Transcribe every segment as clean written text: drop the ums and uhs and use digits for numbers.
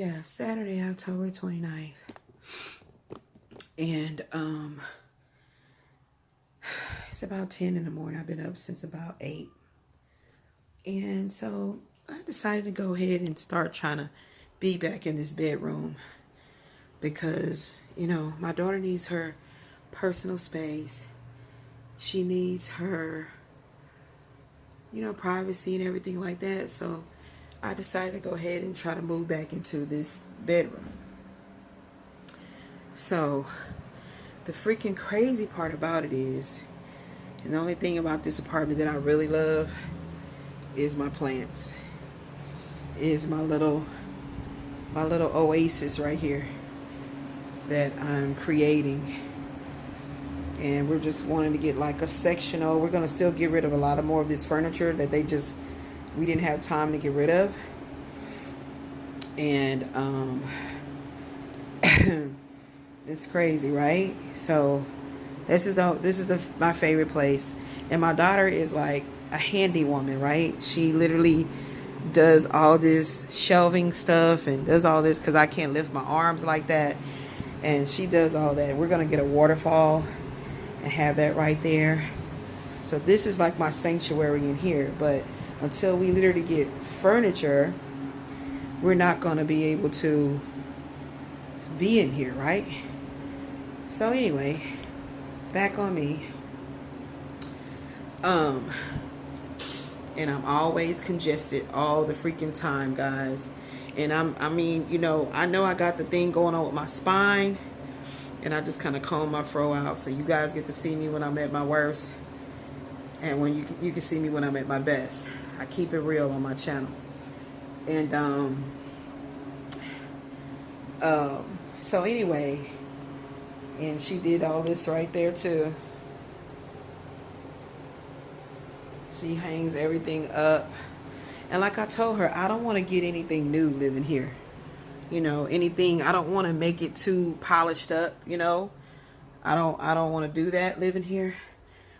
yeah, Saturday, October 29th. And it's about 10 in the morning. I've been up since about 8. And so I decided to go ahead and start trying to be back in this bedroom because, you know, my daughter needs her personal space. She needs her, you know, privacy and everything like that. So I decided to go ahead and try to move back into this bedroom. So the freaking crazy part about it is, and the only thing about this apartment that I really love is my plants. Is my little oasis right here that I'm creating. And we're just wanting to get like a sectional. We're going to still get rid of a lot of more of this furniture that we didn't have time to get rid of. And it's crazy, right? So this is my favorite place. And my daughter is like a handy woman, right? She literally does all this shelving stuff and does all this because I can't lift my arms like that. And she does all that. We're going to get a waterfall and have that right there. So this is like my sanctuary in here. But until we literally get furniture, we're not going to be able to be in here, right? So anyway, back on me. And I'm always congested all the freaking time, guys. And I mean, you know I got the thing going on with my spine, and I just kind of comb my fro out, so you guys get to see me when I'm at my worst, and when you can see me when I'm at my best. I keep it real on my channel. And so anyway, and she did all this right there too. She hangs everything up. And like I told her, I don't want to get anything new living here. You know, anything, I don't want to make it too polished up, you know. I don't want to do that living here.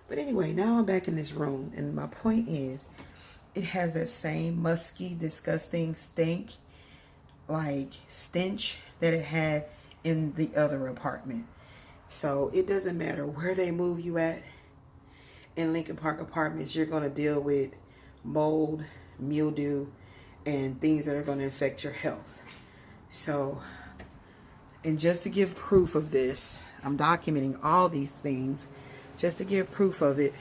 But anyway, now I'm back in this room, and my point is, it has that same musky, disgusting stink, like stench that it had in the other apartment. So it doesn't matter where they move you at. In Lincoln Park Apartments, you're going to deal with mold, mildew, and things that are going to affect your health. So, and just to give proof of this, I'm documenting all these things just to give proof of it.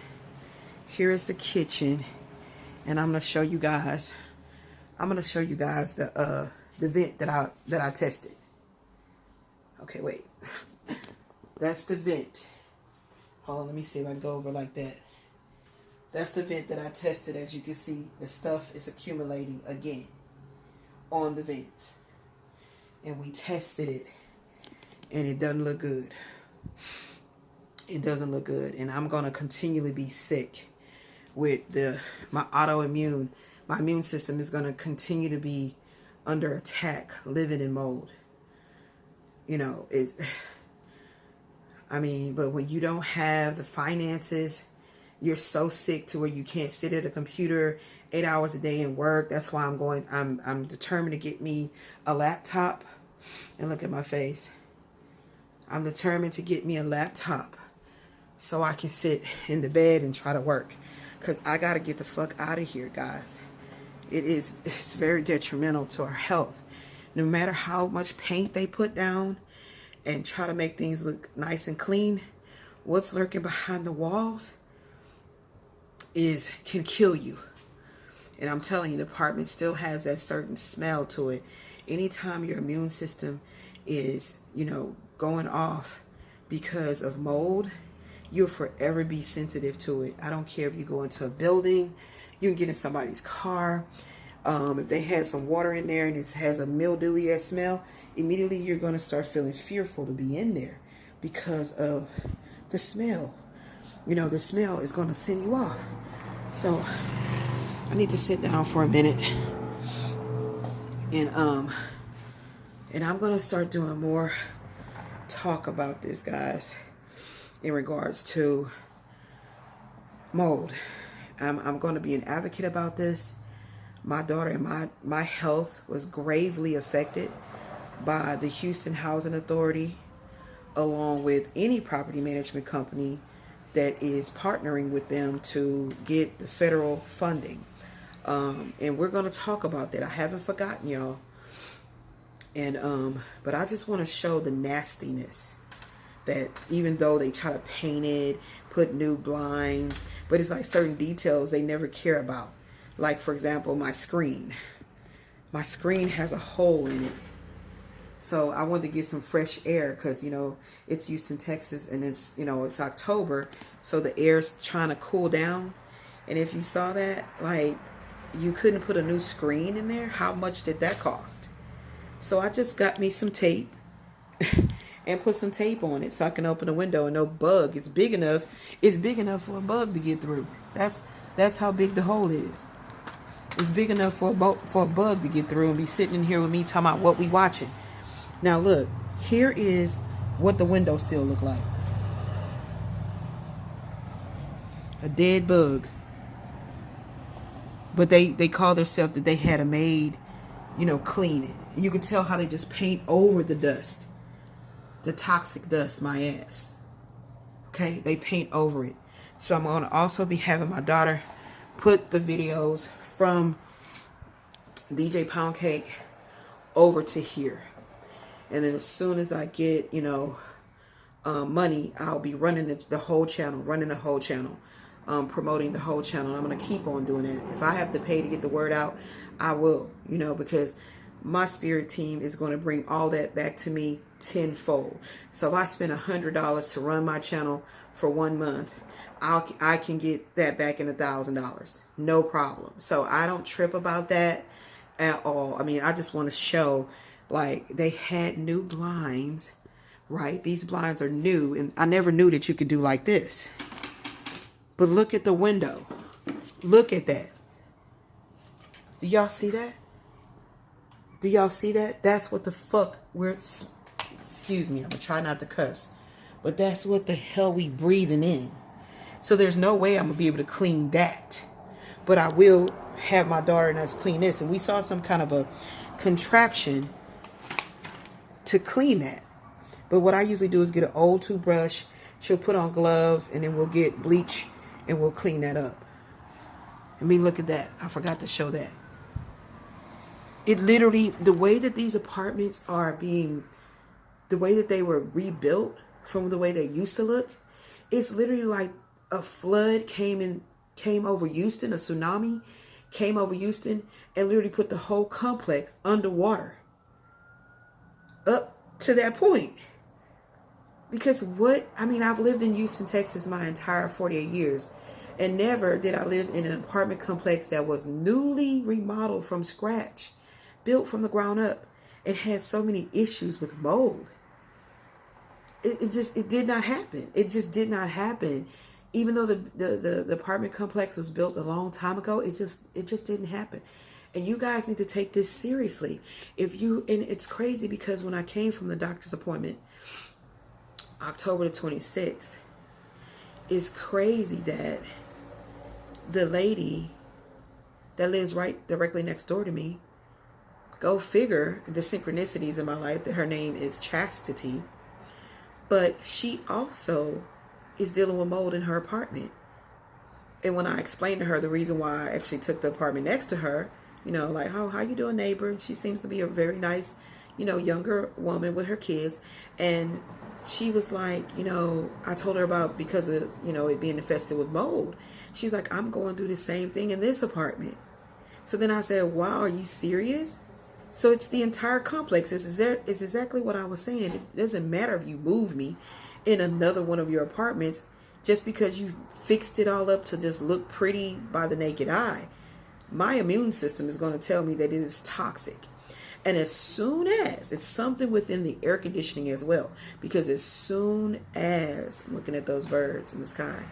Here is the kitchen, and I'm going to show you guys. The vent that I tested. Okay, wait. That's the vent. Hold on, let me see if I can go over like that. That's the vent that I tested. As you can see, the stuff is accumulating again on the vents. And we tested it, and it doesn't look good. It doesn't look good. And I'm going to continually be sick with my autoimmune. My immune system is going to continue to be under attack, living in mold. You know, I mean, but when you don't have the finances, you're so sick to where you can't sit at a computer 8 hours a day and work. That's why I'm determined to get me a laptop. And look at my face. I'm determined to get me a laptop so I can sit in the bed and try to work. Because I got to get the fuck out of here, guys. It's very detrimental to our health. No matter how much paint they put down and try to make things look nice and clean, what's lurking behind the walls can kill you. And I'm telling you, the apartment still has that certain smell to it. Anytime your immune system is, you know, going off because of mold, you'll forever be sensitive to it. I don't care if you go into a building, you can get in somebody's car. If they had some water in there and it has a mildewy smell, immediately you're going to start feeling fearful to be in there because of the smell. You know, the smell is going to send you off. So I need to sit down for a minute, and I'm going to start doing more talk about this, guys, in regards to mold. I'm going to be an advocate about this. My daughter and my health was gravely affected by the Houston Housing Authority, along with any property management company that is partnering with them to get the federal funding. And we're going to talk about that. I haven't forgotten, y'all. And but I just want to show the nastiness that even though they try to paint it, put new blinds, but it's like certain details they never care about. Like, for example, my screen. My screen has a hole in it. So I wanted to get some fresh air because, you know, it's Houston, Texas, and it's, you know, it's October. So the air's trying to cool down. And if you saw that, like, you couldn't put a new screen in there. How much did that cost? So I just got me some tape and put some tape on it so I can open the window and no bug. It's big enough. It's big enough for a bug to get through. That's how big the hole is. It's big enough for a bug to get through and be sitting in here with me talking about what we watching. Now look, here is what the windowsill look like. A dead bug. But they call themselves that they had a maid, you know, clean it. And you can tell how they just paint over the dust. The toxic dust, my ass. Okay, they paint over it. So I'm going to also be having my daughter put the videos from DJ Pound Cake over to here. And then as soon as I get, you know, money, I'll be running the whole channel, promoting the whole channel. I'm going to keep on doing it. If I have to pay to get the word out, I will, you know, because my spirit team is going to bring all that back to me tenfold. So if I spend $100 to run my channel for 1 month, I can get that back in $1,000. No problem. So I don't trip about that at all. I mean, I just want to show, like, they had new blinds, right? These blinds are new, and I never knew that you could do like this. But look at the window. Look at that. Do y'all see that? Do y'all see that? That's what the fuck we're... Excuse me, I'm gonna try not to cuss. But that's what the hell we breathing in. So there's no way I'm gonna be able to clean that. But I will have my daughter and us clean this. And we saw some kind of a contraption to clean that. But what I usually do is get an old toothbrush. She'll put on gloves, and then we'll get bleach and we'll clean that up. I mean, look at that. I forgot to show that. It literally, the way that these apartments are being, the way that they were rebuilt from the way they used to look, it's literally like a flood came over Houston, a tsunami came over Houston and literally put the whole complex underwater up to that point. Because I've lived in Houston, Texas my entire 48 years, and never did I live in an apartment complex that was newly remodeled from scratch, built from the ground up, and had so many issues with mold. It did not happen. It just did not happen. Even though the apartment complex was built a long time ago, it just didn't happen. And you guys need to take this seriously. And it's crazy because when I came from the doctor's appointment, October the 26th, it's crazy that the lady that lives right directly next door to me, go figure the synchronicities in my life, that her name is Chastity, but she also is dealing with mold in her apartment. And when I explained to her the reason why I actually took the apartment next to her, you know, like, oh, how you doing, neighbor? She seems to be a very nice, you know, younger woman with her kids. And she was like, you know, I told her about, because of, you know, it being infested with mold. She's like, I'm going through the same thing in this apartment. So then I said, wow, are you serious? So it's the entire complex. It's exactly what I was saying. It doesn't matter if you move me in another one of your apartments just because you fixed it all up to just look pretty by the naked eye. My immune system is going to tell me that it is toxic. And as soon as, it's something within the air conditioning as well, because as soon as, I'm looking at those birds in the sky,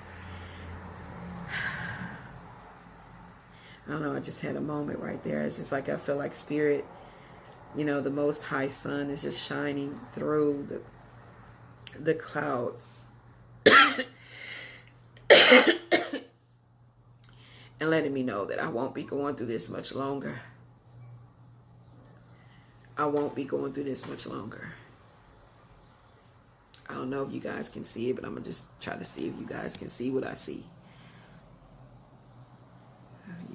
I don't know, I just had a moment right there. It's just like I feel like spirit, you know, the Most High Sun is just shining through the clouds. And letting me know that I won't be going through this much longer. I won't be going through this much longer. I don't know if you guys can see it, but I'm going to just try to see if you guys can see what I see.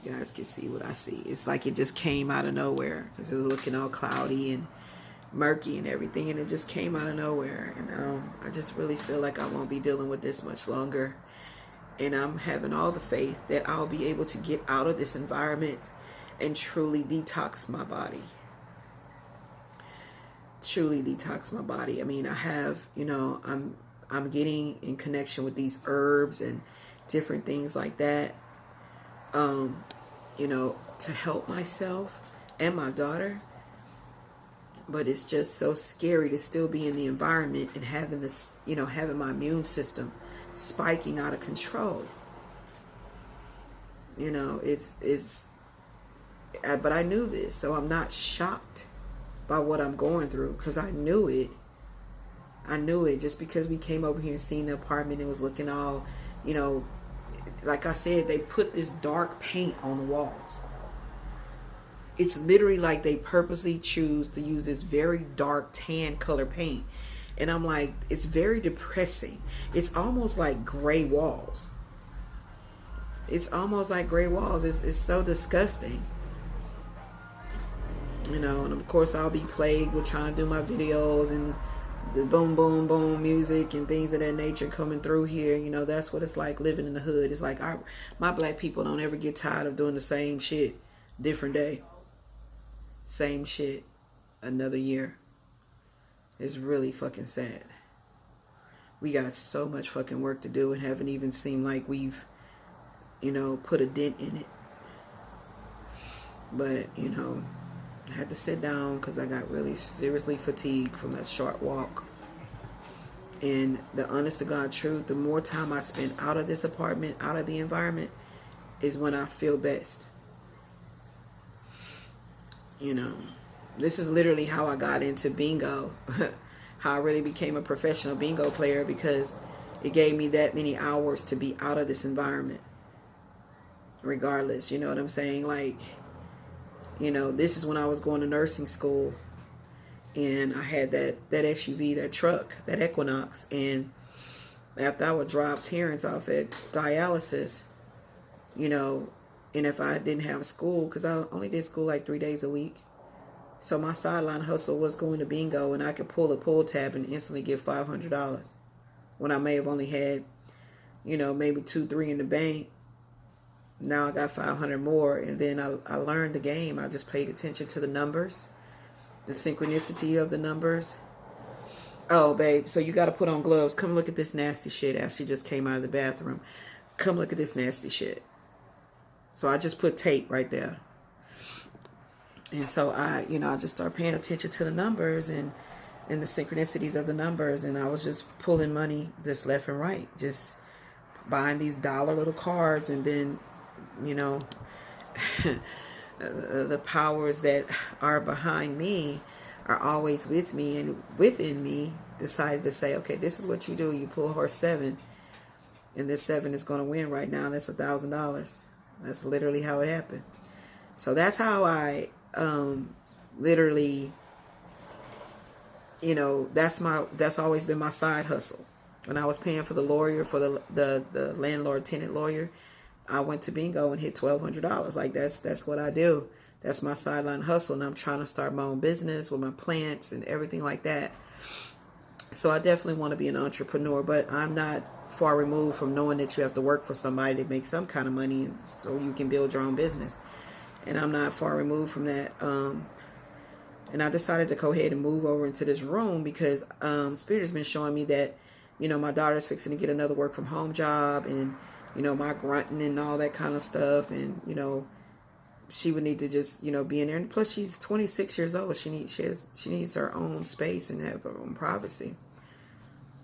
You guys can see what I see. It's like it just came out of nowhere because it was looking all cloudy and murky and everything, and it just came out of nowhere. And I just really feel like I won't be dealing with this much longer. And I'm having all the faith that I'll be able to get out of this environment and truly detox my body. Truly detox my body. I mean, I have, you know, I'm getting in connection with these herbs and different things like that, you know, to help myself and my daughter. But it's just so scary to still be in the environment and having this, you know, having my immune system spiking out of control. You know, but I knew this, so I'm not shocked by what I'm going through, because I knew it. I knew it just because we came over here and seen the apartment. It was looking all, you know, like I said, they put this dark paint on the walls. It's literally like they purposely choose to use this very dark tan color paint. And I'm like, it's very depressing. It's almost like gray walls. It's almost like gray walls. It's so disgusting. You know, and of course I'll be plagued with trying to do my videos and the boom, boom, boom music and things of that nature coming through here. You know, that's what it's like living in the hood. It's like my black people don't ever get tired of doing the same shit. Different day. Same shit. Another year. It's really fucking sad. We got so much fucking work to do and haven't even seemed like we've, you know, put a dent in it. But, you know, I had to sit down because I got really seriously fatigued from that short walk. And the honest to God truth, the more time I spend out of this apartment, out of the environment, is when I feel best. You know, this is literally how I got into bingo. How I really became a professional bingo player, because it gave me that many hours to be out of this environment. Regardless, you know what I'm saying? Like, you know, this is when I was going to nursing school, and I had that SUV, that truck, that Equinox, and after I would drop Terrence off at dialysis, you know, and if I didn't have school, because I only did school like 3 days a week, so my sideline hustle was going to bingo, and I could pull a pull tab and instantly get $500 when I may have only had, you know, maybe 2-3 in the bank. Now I got 500 more, and then I learned the game. I just paid attention to the numbers, the synchronicity of the numbers. Oh, babe, so you got to put on gloves. Come look at this nasty shit. Ashley just came out of the bathroom. Come look at this nasty shit. So I just put tape right there. And so I just started paying attention to the numbers and the synchronicities of the numbers. And I was just pulling money just left and right, just buying these dollar little cards, and then, you know, the powers that are behind me are always with me, and within me decided to say, okay, this is what you do. You pull horse 7, and this 7 is going to win right now. That's $1,000. That's literally how it happened. So that's how I literally, you know, that's always been my side hustle. When I was paying for the lawyer, for the landlord tenant lawyer, I went to bingo and hit $1,200. Like that's what I do. That's my sideline hustle, and I'm trying to start my own business with my plants and everything like that. So I definitely want to be an entrepreneur, but I'm not far removed from knowing that you have to work for somebody to make some kind of money so you can build your own business. And I'm not far removed from that. And I decided to go ahead and move over into this room because Spirit has been showing me that, you know, my daughter's fixing to get another work from home job, and, you know, my grunting and all that kind of stuff. And, you know, she would need to just, you know, be in there. And plus, she's 26 years old. She needs her own space and have her own privacy.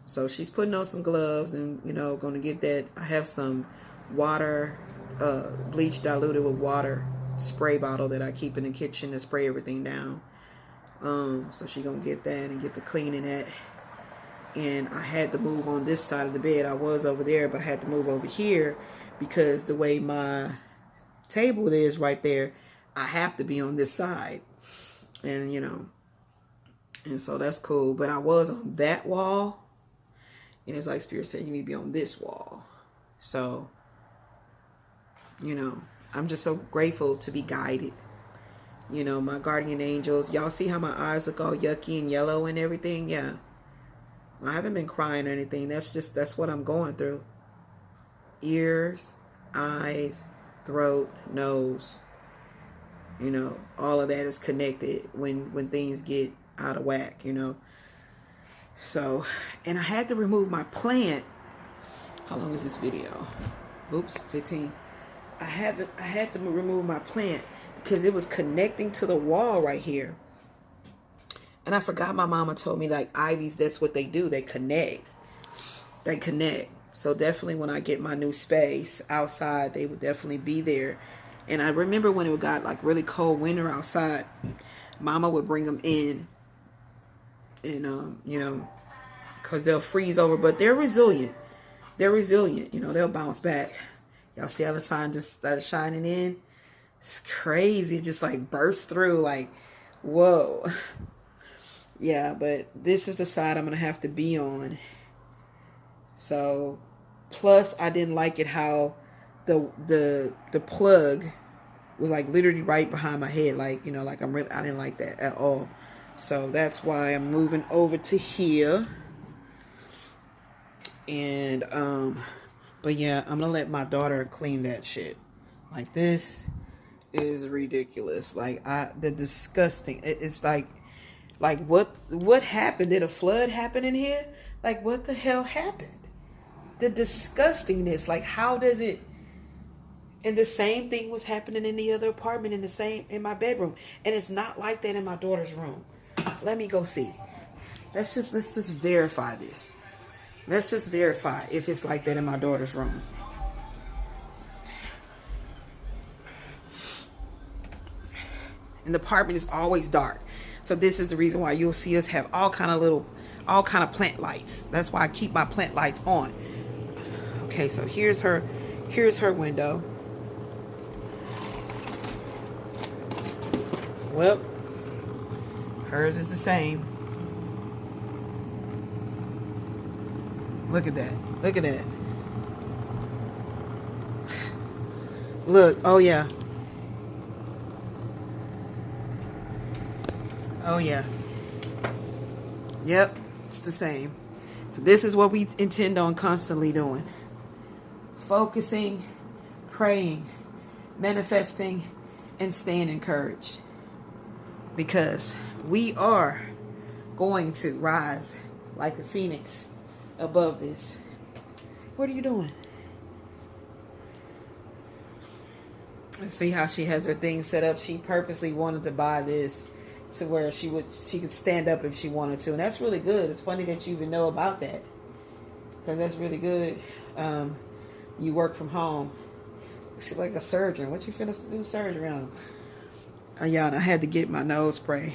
So she's putting on some gloves and, you know, going to get that. I have some water, bleach diluted with water spray bottle that I keep in the kitchen to spray everything down. So she's going to get that and get the cleaning that. And I had to move on this side of the bed. I was over there, but I had to move over here because the way my table is right there, I have to be on this side. And, you know, And so that's cool. But I was on that wall. And it's like Spirit said, you need to be on this wall. So, you know, I'm just so grateful to be guided. You know, my guardian angels. Y'all see how my eyes look all yucky and yellow and everything? Yeah. I haven't been crying or anything. That's what I'm going through. Ears, eyes, throat, nose. You know, all of that is connected when things get out of whack, you know. So, and I had to remove my plant. How long is this video? Oops, 15. I had to remove my plant because it was connecting to the wall right here. And I forgot my mama told me, like, ivies, that's what they do. They connect. They connect. So definitely when I get my new space outside, they would definitely be there. And I remember when it got like really cold winter outside, mama would bring them in. And, you know, because they'll freeze over. But they're resilient. They're resilient. You know, they'll bounce back. Y'all see how the sun just started shining in? It's crazy. It just like burst through like, whoa. Yeah, but this is the side I'm going to have to be on. So, plus I didn't like it how the plug was like literally right behind my head. Like, you know, like I didn't like that at all. So that's why I'm moving over to here. And, but yeah, I'm going to let my daughter clean that shit. Like, this is ridiculous. Like, the disgusting, it's like what happened? Did a flood happen in here? Like, what the hell happened? The disgustingness, like, how does it? And the same thing was happening in the other apartment, in my bedroom, and it's not like that in my daughter's room. Let me go see. Let's just verify this. Let's just verify if it's like that in my daughter's room. And the apartment is always dark. So this is the reason why you'll see us have all kind of plant lights. That's why I keep my plant lights on. Okay, so here's her window. Well, hers is the same. Look at that. Look at that. Look, oh yeah. Oh yeah. Yep, it's the same. So this is what we intend on constantly doing. Focusing, praying, manifesting, and staying encouraged. Because we are going to rise like the phoenix above this. What are you doing? And see how she has her thing set up. She purposely wanted to buy this to where she could stand up if she wanted to. And that's really good. It's funny that you even know about that. Because that's really good. You work from home. She's like a surgeon. What you finna do surgery on? Yeah, I had to get my nose spray.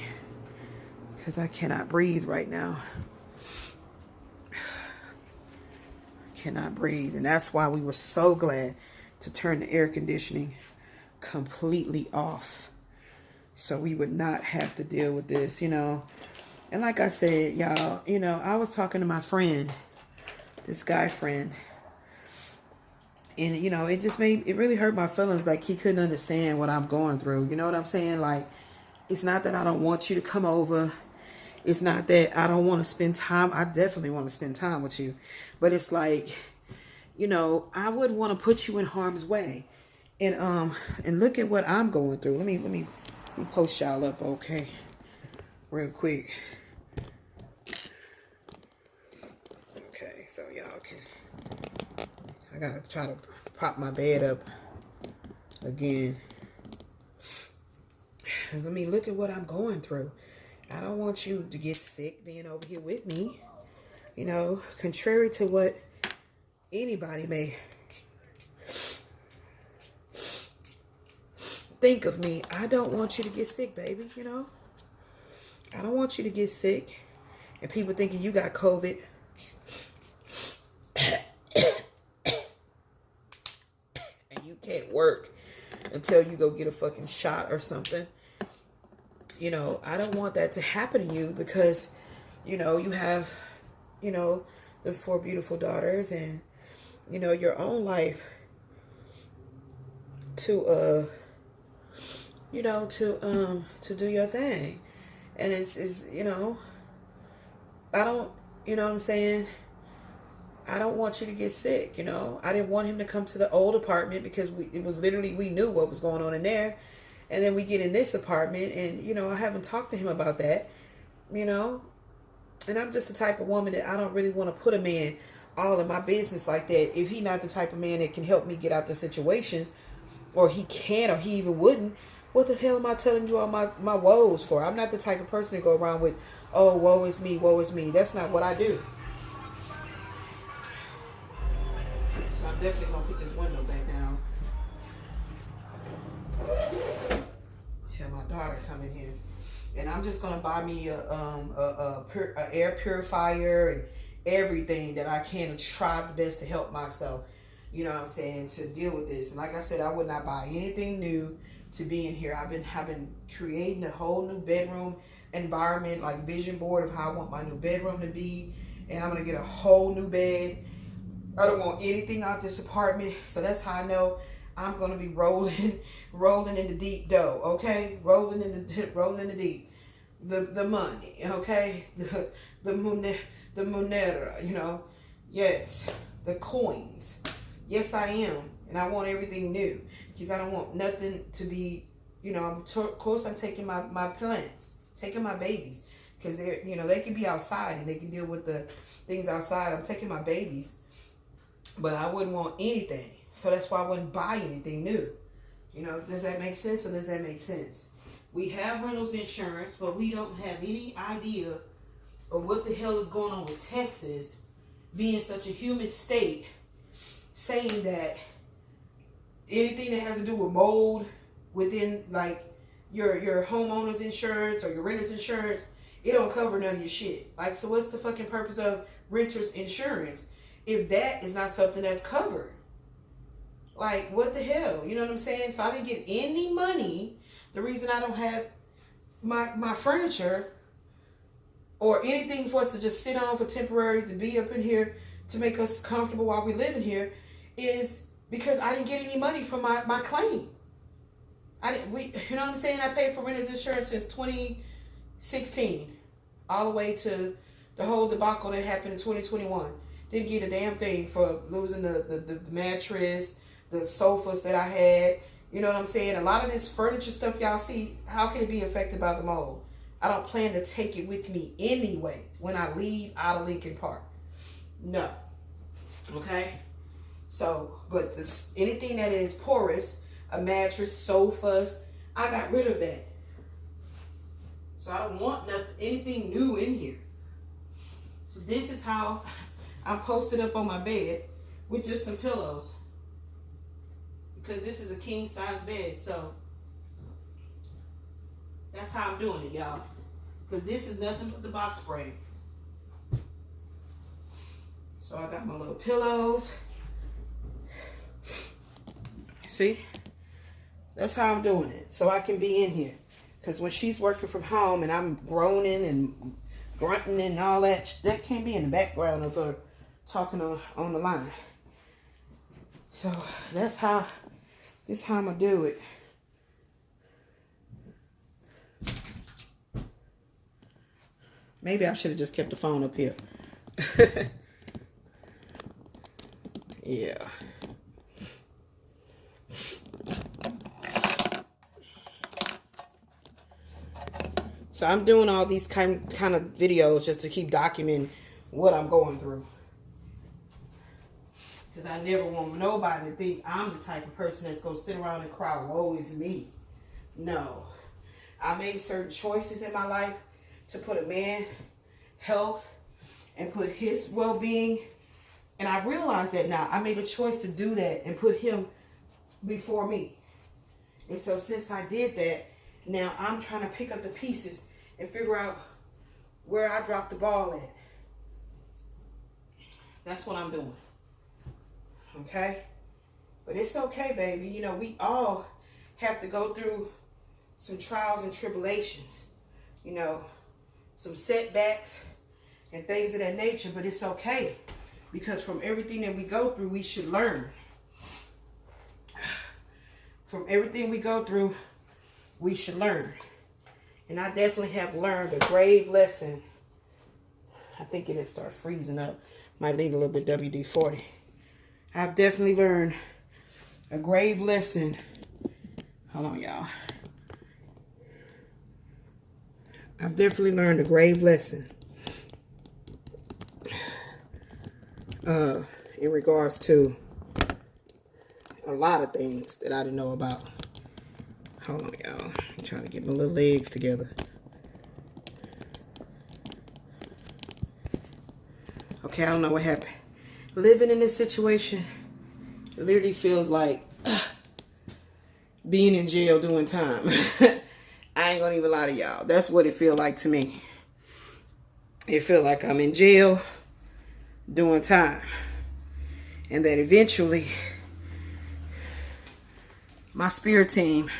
Because I cannot breathe right now. Cannot breathe. And that's why we were so glad to turn the air conditioning completely off. So we would not have to deal with this, you know. And like I said, y'all, you know, I was talking to my friend, this guy friend. And, you know, it really hurt my feelings. Like, he couldn't understand what I'm going through. You know what I'm saying? Like, it's not that I don't want you to come over. It's not that I don't want to spend time. I definitely want to spend time with you. But it's like, you know, I wouldn't want to put you in harm's way. And look at what I'm going through. Let me post y'all up, okay? Real quick. Okay, so y'all can... I gotta try to prop my bed up again. Let me look at what I'm going through. I don't want you to get sick being over here with me. You know, contrary to what anybody may think of me, I don't want you to get sick, baby, you know? I don't want you to get sick and people thinking you got COVID. And you can't work until you go get a fucking shot or something. you know, I don't want that to happen to you because, you know, you have, you know, the 4 beautiful daughters and, you know, your own life to, you know, to do your thing. And it's, you know, I don't, you know what I'm saying? I don't want you to get sick, you know. I didn't want him to come to the old apartment because it was literally, we knew what was going on in there. And then we get in this apartment and, you know, I haven't talked to him about that, you know. And I'm just the type of woman that I don't really want to put a man all in my business like that. If he's not the type of man that can help me get out the situation, or he can, or he even wouldn't, what the hell am I telling you all my woes for? I'm not the type of person to go around with, oh, woe is me, woe is me. That's not what I do. So I'm definitely going to put this window back down. Tell my daughter come in here. And I'm just going to buy me a air purifier and everything that I can to try the best to help myself. You know what I'm saying? To deal with this. And like I said, I would not buy anything new to be in here. I've been creating a whole new bedroom environment, like vision board of how I want my new bedroom to be. And I'm going to get a whole new bed. I don't want anything out this apartment. So that's how I know I'm going to be rolling in the deep dough, okay? Rolling in the deep. The money, okay? The monera, you know? Yes, the coins. Yes, I am. And I want everything new because I don't want nothing to be, you know, of course I'm taking my plants, taking my babies because they're, you know, they can be outside and they can deal with the things outside. I'm taking my babies, but I wouldn't want anything. So that's why I wouldn't buy anything new. You know, does that make sense or does that make sense? We have rentals insurance, but we don't have any idea of what the hell is going on with Texas being such a humid state, saying that anything that has to do with mold within like your homeowner's insurance or your renter's insurance, it don't cover none of your shit. Like, so what's the fucking purpose of renter's insurance if that is not something that's covered? Like, what the hell? You know what I'm saying? So I didn't get any money. The reason I don't have my furniture or anything for us to just sit on for temporary, to be up in here, to make us comfortable while we live in here, is because I didn't get any money from my claim. You know what I'm saying? I paid for renter's insurance since 2016, all the way to the whole debacle that happened in 2021. Didn't get a damn thing for losing the mattress, the sofas that I had. You know what I'm saying? A lot of this furniture stuff y'all see, how can it be affected by the mold? I don't plan to take it with me anyway when I leave out of Lincoln Park. No. Okay? So, but anything that is porous, a mattress, sofas, I got rid of that. So I don't want anything new in here. So this is how I'm posted up on my bed with just some pillows. Because this is a king size bed. So that's how I'm doing it, y'all. Because this is nothing but the box spring. So I got my little pillows. See? That's how I'm doing it. So I can be in here. Because when she's working from home and I'm groaning and grunting and all that, that can't be in the background of her talking on the line. So that's how, this is how I'm going to do it. Maybe I should have just kept the phone up here. Yeah. So I'm doing all these kind of videos just to keep documenting what I'm going through. Because I never want nobody to think I'm the type of person that's going to sit around and cry, woe is me. No. I made certain choices in my life to put a man health and put his well-being. And I realize that now. I made a choice to do that and put him before me. And so since I did that, now I'm trying to pick up the pieces and figure out where I dropped the ball at. That's what I'm doing. Okay? But it's okay, baby. You know, we all have to go through some trials and tribulations, you know, some setbacks and things of that nature, but it's okay, because from everything that we go through, we should learn. From everything we go through, we should learn. And I definitely have learned a grave lesson. I think it'll start freezing up. Might need a little bit WD-40. I've definitely learned a grave lesson. Hold on, y'all. I've definitely learned a grave lesson in regards to a lot of things that I didn't know about. Hold on, y'all. I'm trying to get my little legs together. Okay, I don't know what happened. Living in this situation, it literally feels like being in jail doing time. I ain't gonna even lie to y'all. That's what it feel like to me. It feel like I'm in jail doing time. And that eventually my spirit team,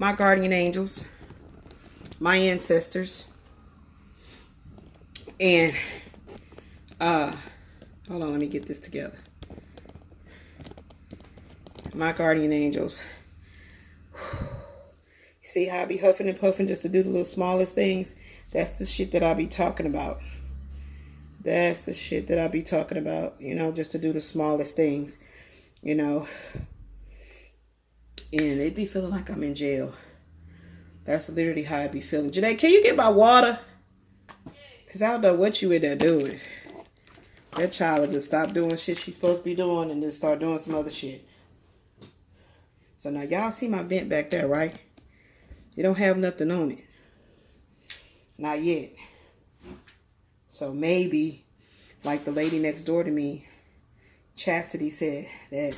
my guardian angels, my ancestors, and hold on, let me get this together. My guardian angels. See how I be huffing and puffing just to do the little smallest things? That's the shit that I be talking about. That's the shit that I be talking about, you know, just to do the smallest things, you know. And it be feeling like I'm in jail. That's literally how I be feeling. Janae, can you get my water? Because I don't know what you in there doing. That child will just stop doing shit she's supposed to be doing and just start doing some other shit. So now y'all see my vent back there, right? You don't have nothing on it. Not yet. So maybe, like the lady next door to me, Chastity said that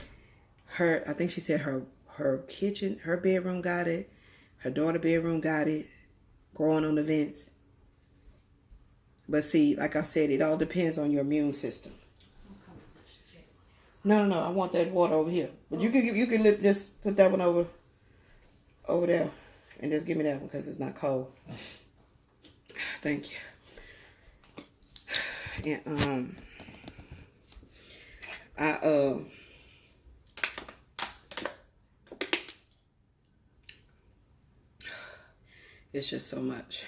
I think she said her kitchen, her bedroom got it. Her daughter's bedroom got it. Growing on the vents. But see, like I said, it all depends on your immune system. No. I want that water over here. But you can just put that one over there. And just give me that one because it's not cold. Thank you. And it's just so much.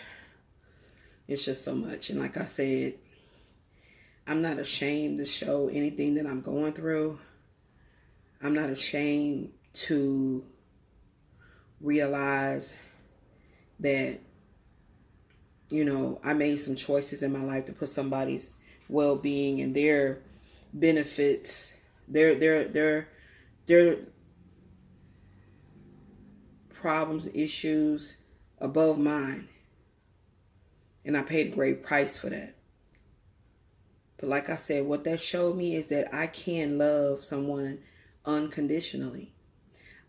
It's just so much. And like I said, I'm not ashamed to show anything that I'm going through. I'm not ashamed to realize that, you know, I made some choices in my life to put somebody's well-being and their benefits, their problems, issues above mine. And I paid a great price for that. But like I said, what that showed me is that I can love someone unconditionally.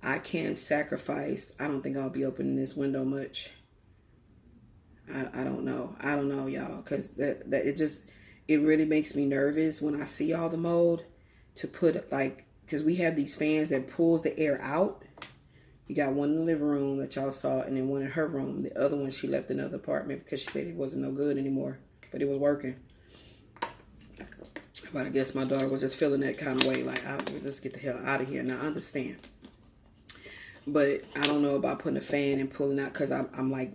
I can't sacrifice. I don't think I'll be opening this window much. I don't know. I don't know, y'all. Because it really makes me nervous when I see all the mold to put, like, because we have these fans that pulls the air out. You got one in the living room that y'all saw, and then one in her room. The other one, she left another apartment because she said it wasn't no good anymore. But it was working. But I guess my daughter was just feeling that kind of way. Like, let's get the hell out of here. Now, I understand. But I don't know about putting a fan and pulling out, because I'm like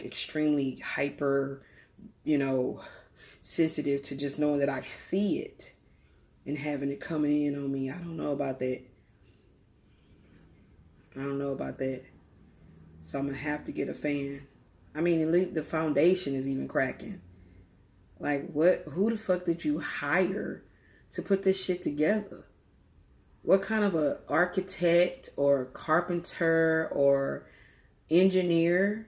extremely hyper, you know, sensitive to just knowing that I see it and having it coming in on me. I don't know about that. I don't know about that. So I'm going to have to get a fan. I mean, the foundation is even cracking. Like, who the fuck did you hire to put this shit together? What kind of a architect or carpenter or engineer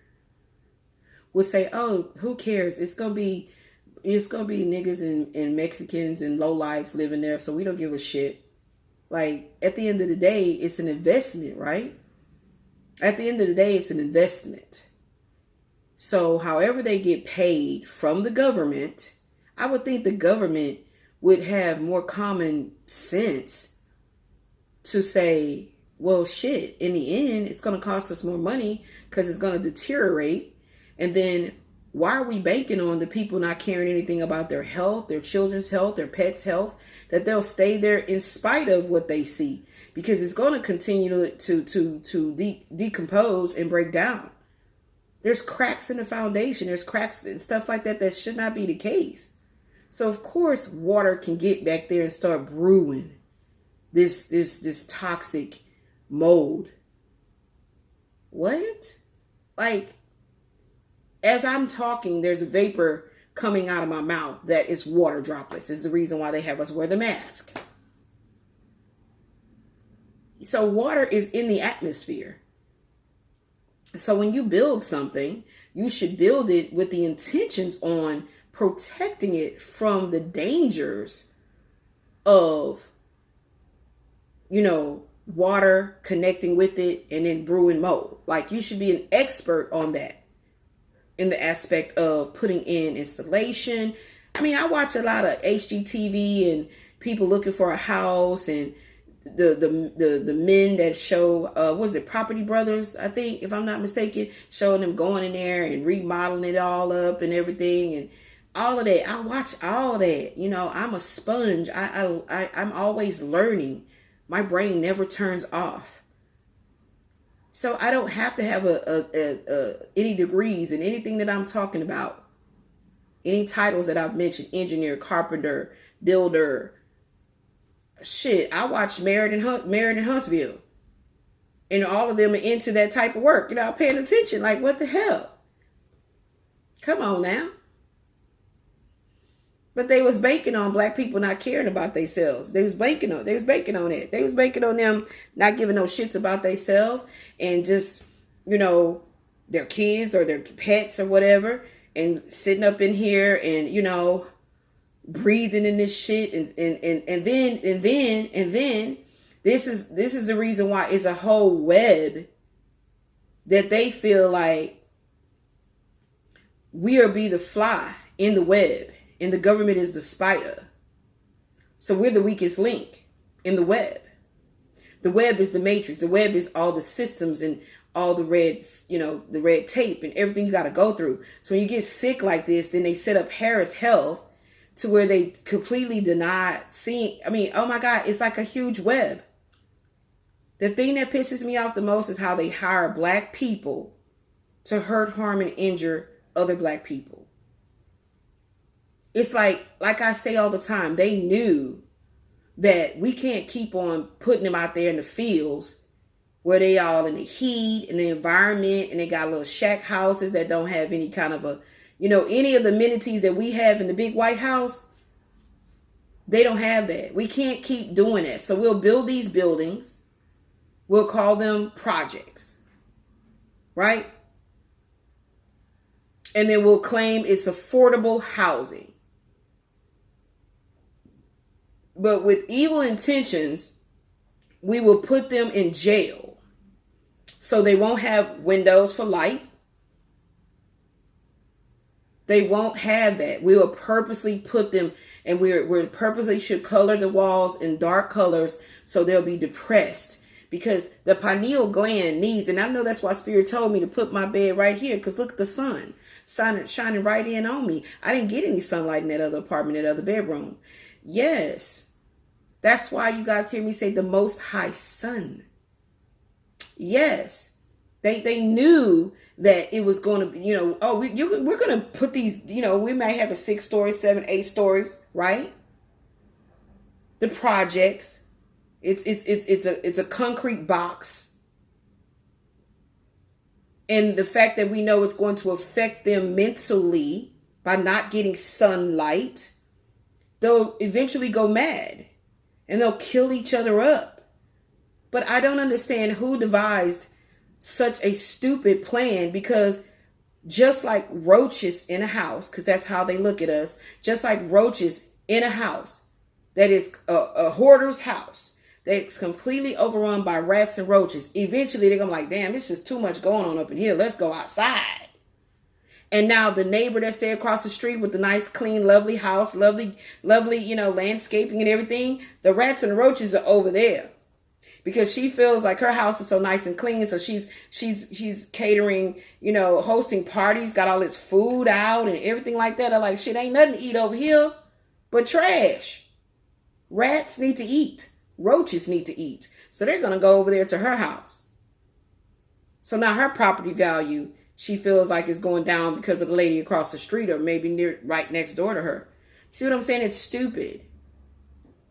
would say, oh, who cares? It's gonna be niggas and Mexicans and lowlifes living there, so we don't give a shit. Like, at the end of the day, it's an investment, right? At the end of the day, it's an investment. So however they get paid from the government, I would think the government would have more common sense to say, Well, shit, in the end, it's going to cost us more money because it's going to deteriorate. And then why are we banking on the people not caring anything about their health, their children's health, their pets' health, that they'll stay there in spite of what they see? Because it's going to continue to decompose and break down. There's cracks in the foundation. There's cracks and stuff like that that should not be the case. So, of course, water can get back there and start brewing this toxic mold. What? Like, as I'm talking, there's a vapor coming out of my mouth that is water droplets. Is the reason why they have us wear the mask. So water is in the atmosphere. So when you build something, you should build it with the intentions on protecting it from the dangers of, water connecting with it and then brewing mold. Like, you should be an expert on that in the aspect of putting in installation. I mean, I watch a lot of HGTV and people looking for a house, and the men that show, was it Property Brothers, I think, if I'm not mistaken, showing them going in there and remodeling it all up and everything and all of that. I watch all that. I'm a sponge. I'm always learning. My brain never turns off. So I don't have to have any degrees in anything that I'm talking about. Any titles that I've mentioned: engineer, carpenter, builder. Shit, I watched Married in Huntsville. And all of them are into that type of work. Paying attention. Like, what the hell? Come on now. But they was banking on black people not caring about themselves. They was banking on it. They was banking on them not giving no shits about themselves and just, their kids or their pets or whatever, and sitting up in here and, breathing in this shit and then this is the reason why it's a whole web that they feel like we'll be the fly in the web. And the government is the spider. So we're the weakest link in the web. The web is the matrix. The web is all the systems and all the the red tape and everything you got to go through. So when you get sick like this, then they set up Harris Health to where they completely deny seeing. I mean, oh my God, it's like a huge web. The thing that pisses me off the most is how they hire black people to hurt, harm, and injure other black people. It's like I say all the time, they knew that we can't keep on putting them out there in the fields where they all in the heat and the environment, and they got little shack houses that don't have any kind of any of the amenities that we have in the big White House. They don't have that. We can't keep doing that. So we'll build these buildings. We'll call them projects, right? And then we'll claim it's affordable housing. But with evil intentions, we will put them in jail. So they won't have windows for light. They won't have that. We will purposely put them, and we're purposely should color the walls in dark colors so they'll be depressed. Because the pineal gland needs, and I know that's why Spirit told me to put my bed right here, because look at the sun shining right in on me. I didn't get any sunlight in that other apartment, that other bedroom. Yes. That's why you guys hear me say the Most High Sun. Yes. They knew that it was going to be, we're going to put these, we may have a 6 stories, 7, 8 stories, right? The projects. It's a concrete box. And the fact that we know it's going to affect them mentally by not getting sunlight, they'll eventually go mad and they'll kill each other up. But I don't understand who devised such a stupid plan, because just like roaches in a house, because that's how they look at us, just like roaches in a house that is a hoarder's house that's completely overrun by rats and roaches, eventually they're going to be like, damn, it's just too much going on up in here. Let's go outside. And now the neighbor that's there across the street with the nice, clean, lovely house, lovely, landscaping and everything, the rats and the roaches are over there. because she feels like her house is so nice and clean. So she's catering, you know, hosting parties, got all this food out and everything like that. I'm like, shit, ain't nothing to eat over here but trash. Rats need to eat. Roaches need to eat. So they're going to go over there to her house. So now her property value, she feels like is going down because of the lady across the street or maybe right next door to her. See what I'm saying? It's stupid.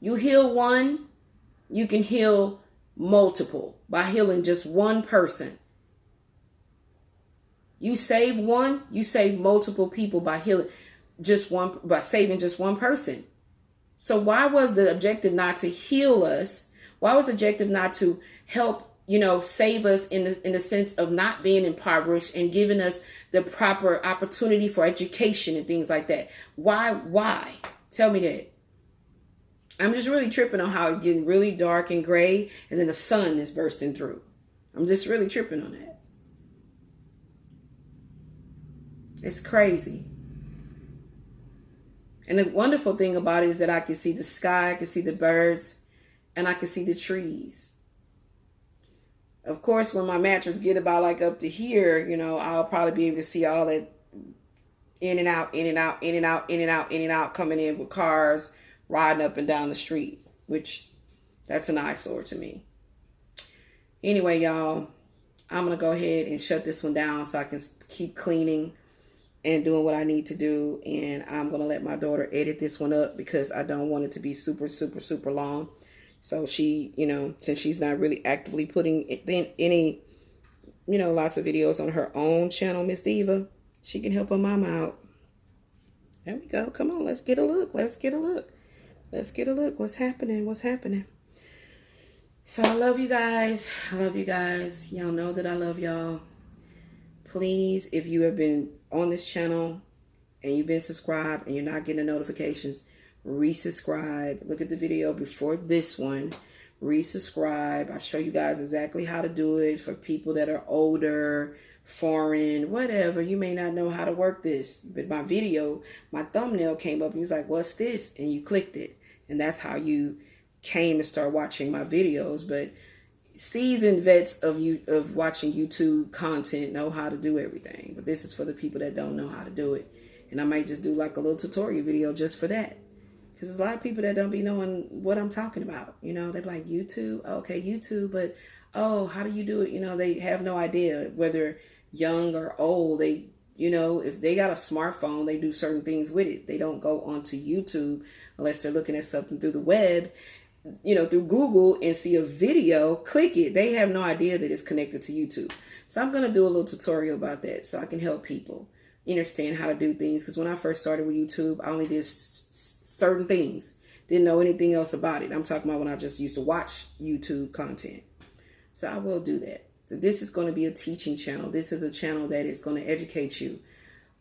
You heal one, you can heal multiple by healing just one person. You save one, you save multiple people by healing just one, by saving just one person. So why was the objective not to heal us? Why was the objective not to help, you know, save us in the sense of not being impoverished and giving us the proper opportunity for education and things like that? Why? Tell me that. I'm just really tripping on how it's getting really dark and gray and then the sun is bursting through. I'm just really tripping on that. It's crazy. And the wonderful thing about it is that I can see the sky, I can see the birds, and I can see the trees. Of course, when my mattress get about like up to here, you know, I'll probably be able to see all that in and out, in and out, in and out, in and out, in and out, coming in with cars riding up and down the street, which that's an eyesore to me. Anyway, y'all, I'm going to go ahead and shut this one down so I can keep cleaning and doing what I need to do. And I'm going to let my daughter edit this one up because I don't want it to be super, super, super long. So she, you know, since she's not really actively putting any, you know, lots of videos on her own channel, Miss Diva, she can help her mama out. There we go. Come on, let's get a look. Let's get a look. Let's get a look. What's happening? What's happening? So I love you guys. I love you guys. Y'all know that I love y'all. Please, if you have been on this channel and you've been subscribed and you're not getting the notifications, resubscribe. Look at the video before this one. Resubscribe. I show you guys exactly how to do it for people that are older, foreign, whatever. You may not know how to work this, but my video, my thumbnail came up and you was like, what's this? And you clicked it. And that's how you came to start watching my videos. But seasoned vets of watching YouTube content know how to do everything. But this is for the people that don't know how to do it. And I might just do like a little tutorial video just for that. Because there's a lot of people that don't be knowing what I'm talking about. You know, they're like, YouTube? Okay, YouTube, but oh, how do you do it? You know, they have no idea whether young or old. They, you know, if they got a smartphone, they do certain things with it. They don't go onto YouTube unless they're looking at something through the web, you know, through Google and see a video, click it. They have no idea that it's connected to YouTube. So I'm going to do a little tutorial about that so I can help people understand how to do things. Because when I first started with YouTube, I only did certain things. Didn't know anything else about it. I'm talking about when I just used to watch YouTube content. So I will do that. So this is going to be a teaching channel. This is a channel that is going to educate you.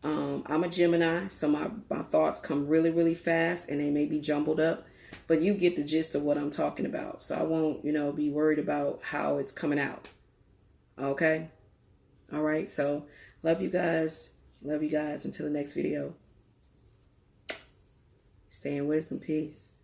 I'm a Gemini, so my thoughts come really, really fast and they may be jumbled up, but you get the gist of what I'm talking about. So I won't, you know, be worried about how it's coming out. Okay? All right. So love you guys. Love you guys. Until the next video. Stay in wisdom. Peace.